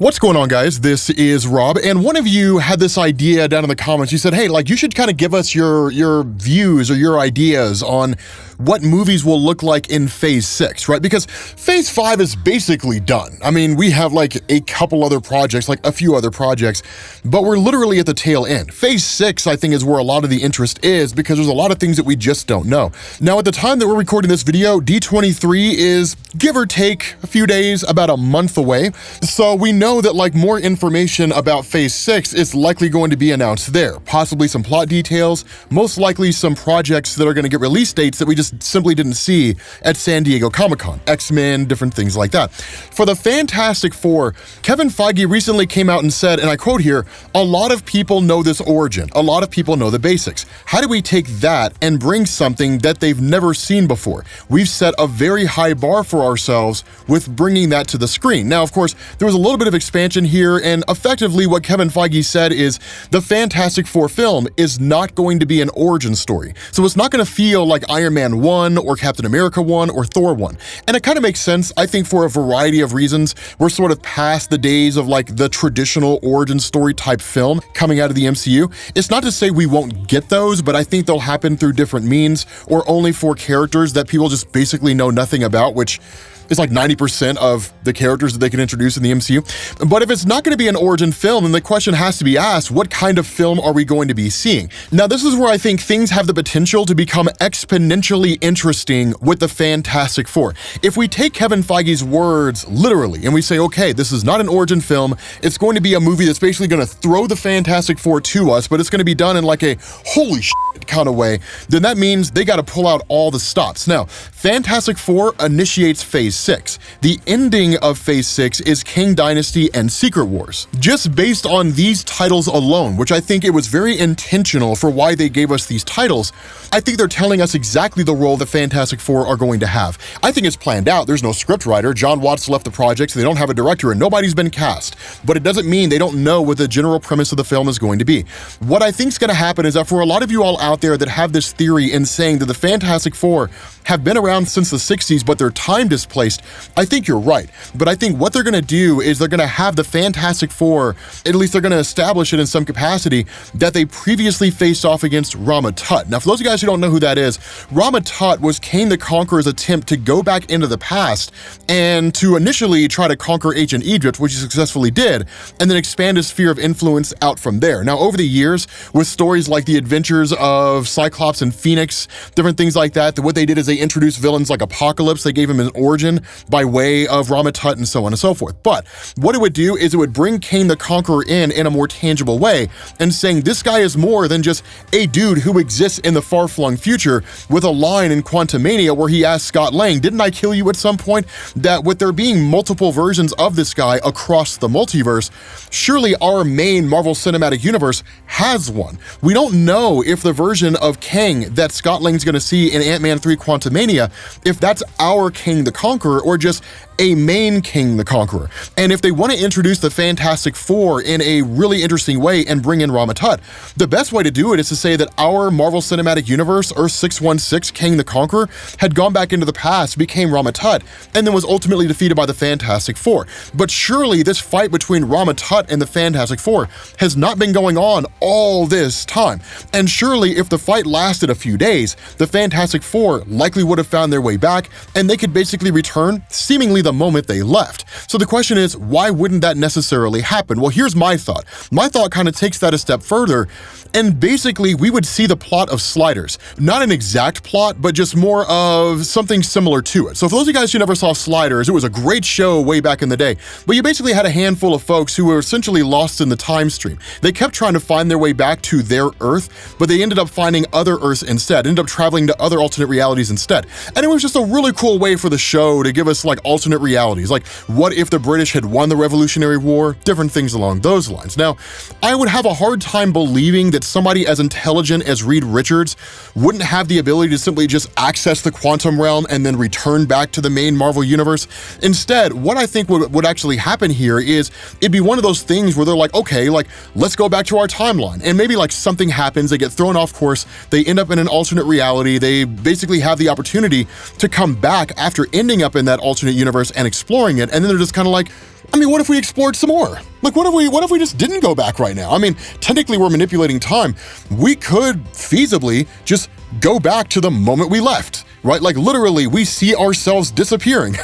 What's going on, guys? This is Rob, and one of you had this idea down in the comments. You said, hey, you should kind of give us your views or your ideas on what movies will look like in Phase 6, right? Because Phase 5 is basically done. I mean, we have a couple other projects, a few other projects, but we're literally at the tail end. Phase 6, I think, is where a lot of the interest is because there's a lot of things that we just don't know. Now, at the time that we're recording this video, D23 is, give or take a few days, about a month away. So we know that more information about Phase 6 is likely going to be announced there. Possibly some plot details, most likely some projects that are going to get release dates that we just simply didn't see at San Diego Comic-Con, X-Men, different things like that. For the Fantastic Four, Kevin Feige recently came out and said, and I quote here, "A lot of people know this origin. A lot of people know the basics. How do we take that and bring something that they've never seen before? We've set a very high bar for ourselves with bringing that to the screen." Now, of course, there was a little bit of expansion here, and effectively what Kevin Feige said is the Fantastic Four film is not going to be an origin story. So it's not going to feel like Iron Man 1 or Captain America 1 or Thor 1. And it kind of makes sense, I think, for a variety of reasons. We're sort of past the days of the traditional origin story type film coming out of the MCU. It's not to say we won't get those, but I think they'll happen through different means or only for characters that people just basically know nothing about, which is 90% of the characters that they can introduce in the MCU. But if it's not going to be an origin film, then the question has to be asked, what kind of film are we going to be seeing? Now, this is where I think things have the potential to become exponentially interesting with the Fantastic Four. If we take Kevin Feige's words literally and we say, okay, this is not an origin film, it's going to be a movie that's basically going to throw the Fantastic Four to us, but it's going to be done in a holy shit kind of way, then that means they got to pull out all the stops. Now, Fantastic Four initiates Phase 6. The ending of Phase 6 is Kang Dynasty and Secret Wars. Just based on these titles alone, which I think it was very intentional for why they gave us these titles, I think they're telling us exactly the role the Fantastic Four are going to have. I think it's planned out. There's no scriptwriter. John Watts left the project, so they don't have a director, and nobody's been cast. But it doesn't mean they don't know what the general premise of the film is going to be. What I think is going to happen is that for a lot of you all out there that have this theory in saying that the Fantastic Four have been around since the 60s, but they're time displaced, I think you're right. But I think what they're going to do is they're going to have the Fantastic Four, at least they're going to establish it in some capacity, that they previously faced off against Rama Tut. Now, for those of you guys who don't know who that is, Rama Tut was Kang the Conqueror's attempt to go back into the past and to initially try to conquer ancient Egypt, which he successfully did, and then expand his sphere of influence out from there. Now, over the years, with stories like the adventures of Cyclops and Phoenix, different things like that, what they did is they introduced villains like Apocalypse. They gave him an origin by way of Rama Tut and so on and so forth. But what it would do is it would bring Kang the Conqueror in a more tangible way and saying this guy is more than just a dude who exists in the far-flung future, with a line in Quantumania where he asked Scott Lang, didn't I kill you at some point? That with there being multiple versions of this guy across the multiverse, surely our main Marvel Cinematic Universe has one. We don't know if the version of Kang that Scott Lang's going to see in Ant-Man 3 Quantumania, if that's our Kang the Conqueror or just a main Kang the Conqueror. And if they want to introduce the Fantastic Four in a really interesting way and bring in Rama Tut, the best way to do it is to say that our Marvel Cinematic Universe, Earth 616, Kang the Conqueror, had gone back into the past, became Rama Tut, and then was ultimately defeated by the Fantastic Four. But surely this fight between Rama Tut and the Fantastic Four has not been going on all this time. And surely if the fight lasted a few days, the Fantastic Four likely would have found their way back, and they could basically return seemingly the moment they left. So the question is, why wouldn't that necessarily happen? Well, here's my thought. My thought kind of takes that a step further, and basically we would see the plot of Sliders. Not an exact plot, but just more of something similar to it. So for those of you guys who never saw Sliders, it was a great show way back in the day, but you basically had a handful of folks who were essentially lost in the time stream. They kept trying to find their way back to their Earth, but they ended up finding other Earths instead, ended up traveling to other alternate realities instead. And it was just a really cool way for the show to give us alternate realities. What if the British had won the Revolutionary War? Different things along those lines. Now, I would have a hard time believing that somebody as intelligent as Reed Richards wouldn't have the ability to simply just access the quantum realm and then return back to the main Marvel universe. Instead, what I think would actually happen here is it'd be one of those things where they're okay, let's go back to our timeline. And maybe something happens, they get thrown off course, they end up in an alternate reality, they basically have the opportunity to come back after ending up in that alternate universe and exploring it, and then they're just kind of I mean, what if we explored some more? Like, what if we just didn't go back right now? I mean, technically we're manipulating time. We could feasibly just go back to the moment we left, right? Like literally we see ourselves disappearing,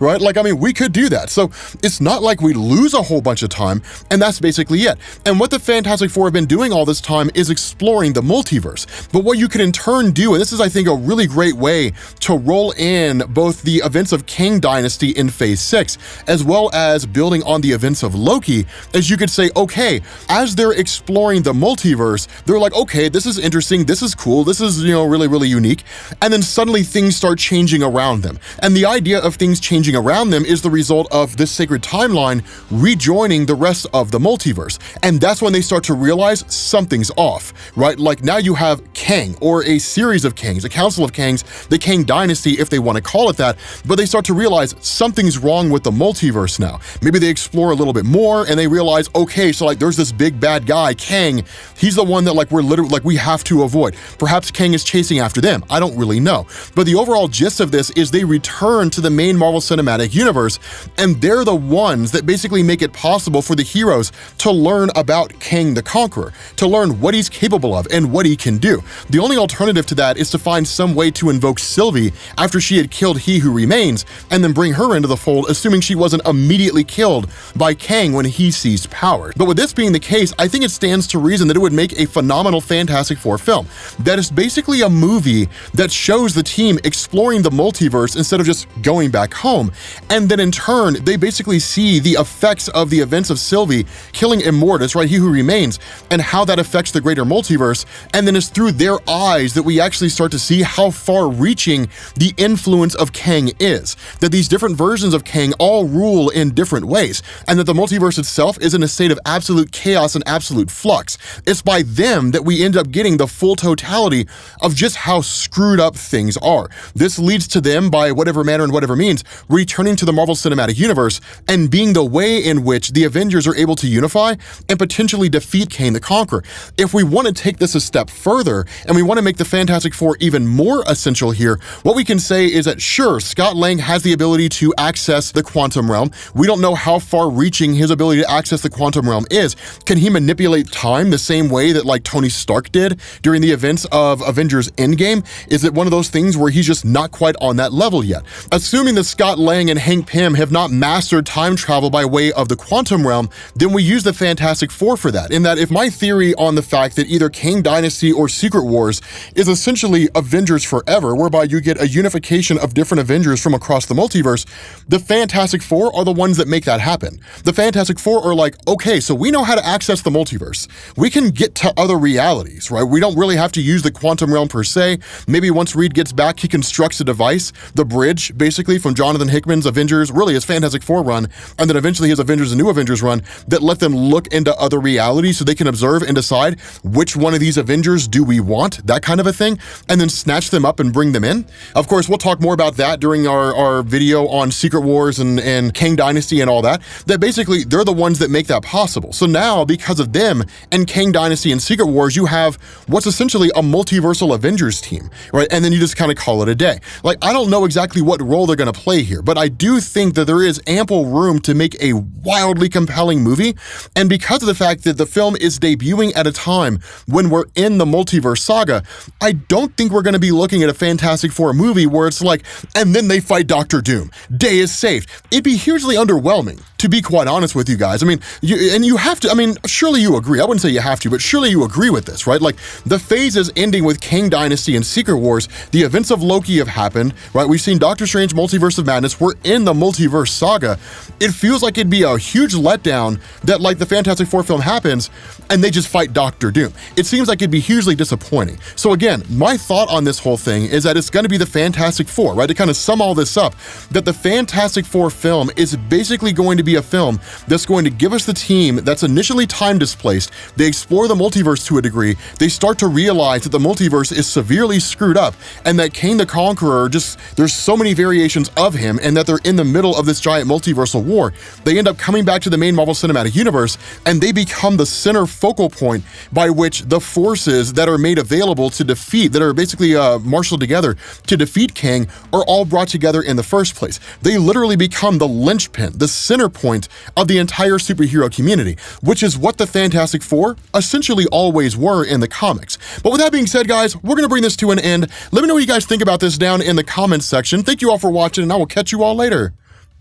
right? Like, I mean, we could do that. So it's not like we lose a whole bunch of time, and that's basically it. And what the Fantastic Four have been doing all this time is exploring the multiverse. But what you can in turn do, and this is, I think, a really great way to roll in both the events of Kang Dynasty in Phase 6, as well as building on the events of Loki, is you could say, okay, as they're exploring the multiverse, they're like, okay, this is interesting, this is cool, this is, really, really unique. And then suddenly things start changing around them. And the idea of things changing around them is the result of this sacred timeline rejoining the rest of the multiverse. And that's when they start to realize something's off, right? Like now you have Kang, or a series of Kangs, a council of Kangs, the Kang Dynasty, if they want to call it that, but they start to realize something's wrong with the multiverse now. Maybe they explore a little bit more and they realize, okay, so like there's this big bad guy, Kang, he's the one that like we're literally, like we have to avoid. Perhaps Kang is chasing after them, I don't really know. But the overall gist of this is they return to the main Marvel Cinematic Universe, and they're the ones that basically make it possible for the heroes to learn about Kang the Conqueror, to learn what he's capable of and what he can do. The only alternative to that is to find some way to invoke Sylvie after she had killed He Who Remains, and then bring her into the fold, assuming she wasn't immediately killed by Kang when he seized power. But with this being the case, I think it stands to reason that it would make a phenomenal Fantastic Four film. That is basically a movie that shows the team exploring the multiverse instead of just going back home. And then in turn, they basically see the effects of the events of Sylvie killing Immortus, right, He Who Remains, and how that affects the greater multiverse. And then it's through their eyes that we actually start to see how far-reaching the influence of Kang is. That these different versions of Kang all rule in different ways, and that the multiverse itself is in a state of absolute chaos and absolute flux. It's by them that we end up getting the full totality of just how screwed up things are. This leads to them, by whatever manner and whatever means, returning to the Marvel Cinematic Universe and being the way in which the Avengers are able to unify and potentially defeat Kang the Conqueror. If we want to take this a step further and we want to make the Fantastic Four even more essential here, what we can say is that sure, Scott Lang has the ability to access the quantum realm. We don't know how far-reaching his ability to access the quantum realm is. Can he manipulate time the same way that like Tony Stark did during the events of Avengers Endgame? Is it one of those things where he's just not quite on that level yet? Assuming that Scott Lang and Hank Pym have not mastered time travel by way of the quantum realm, then we use the Fantastic Four for that. In that, if my theory on the fact that either Kang Dynasty or Secret Wars is essentially Avengers Forever, whereby you get a unification of different Avengers from across the multiverse, the Fantastic Four are the ones that make that happen. The Fantastic Four are like, okay, so we know how to access the multiverse. We can get to other realities, right? We don't really have to use the quantum realm per se. Maybe once Reed gets back, he constructs a device, the bridge, basically, from Jonathan Hickman's Avengers, really his Fantastic Four run, and then eventually his Avengers and New Avengers run, that let them look into other realities so they can observe and decide which one of these Avengers do we want, that kind of a thing, and then snatch them up and bring them in. Of course, we'll talk more about that during our video on Secret Wars and Kang Dynasty and all that, that basically they're the ones that make that possible. So now, because of them and Kang Dynasty and Secret Wars, you have what's essentially a multiversal Avengers team, right? And then you just kind of call it a day. Like, I don't know exactly what role they're going to play here, but I do think that there is ample room to make a wildly compelling movie. And because of the fact that the film is debuting at a time when we're in the multiverse saga, I don't think we're going to be looking at a Fantastic Four movie where it's like, and then they fight Doctor Doom. Day is saved. It'd be hugely underwhelming, to be quite honest with you guys. I mean, you have to, I mean, surely you agree. I wouldn't say you have to, but surely you agree with this, right? Like, the phases ending with Kang Dynasty and Secret Wars, the events of Loki have happened, right? We've seen Doctor Strange Multiverse of Madness. We're in the multiverse saga. It feels like it'd be a huge letdown that, like, the Fantastic Four film happens and they just fight Doctor Doom. It seems like it'd be hugely disappointing. So again, my thought on this whole thing is that it's going to be the Fantastic Four, right? To kind of sum all this up, that the Fantastic Four film is basically going to be a film that's going to give us the team that's initially time displaced. They explore the multiverse to a degree. They start to realize that the multiverse is severely screwed up and that Kang the Conqueror, there's so many variations of him, and that they're in the middle of this giant multiversal war. They end up coming back to the main Marvel Cinematic Universe, and they become the center focal point by which the forces that are made available to defeat, that are basically marshaled together to defeat Kang, are all brought together in the first place. They literally become the linchpin, the center point of the entire superhero community, which is what the Fantastic Four essentially always were in the comics. But with that being said, guys, we're going to bring this to an end. Let me know what you guys think about this down in the comments section. Thank you all for watching, and I will catch you all later.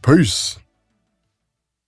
Peace.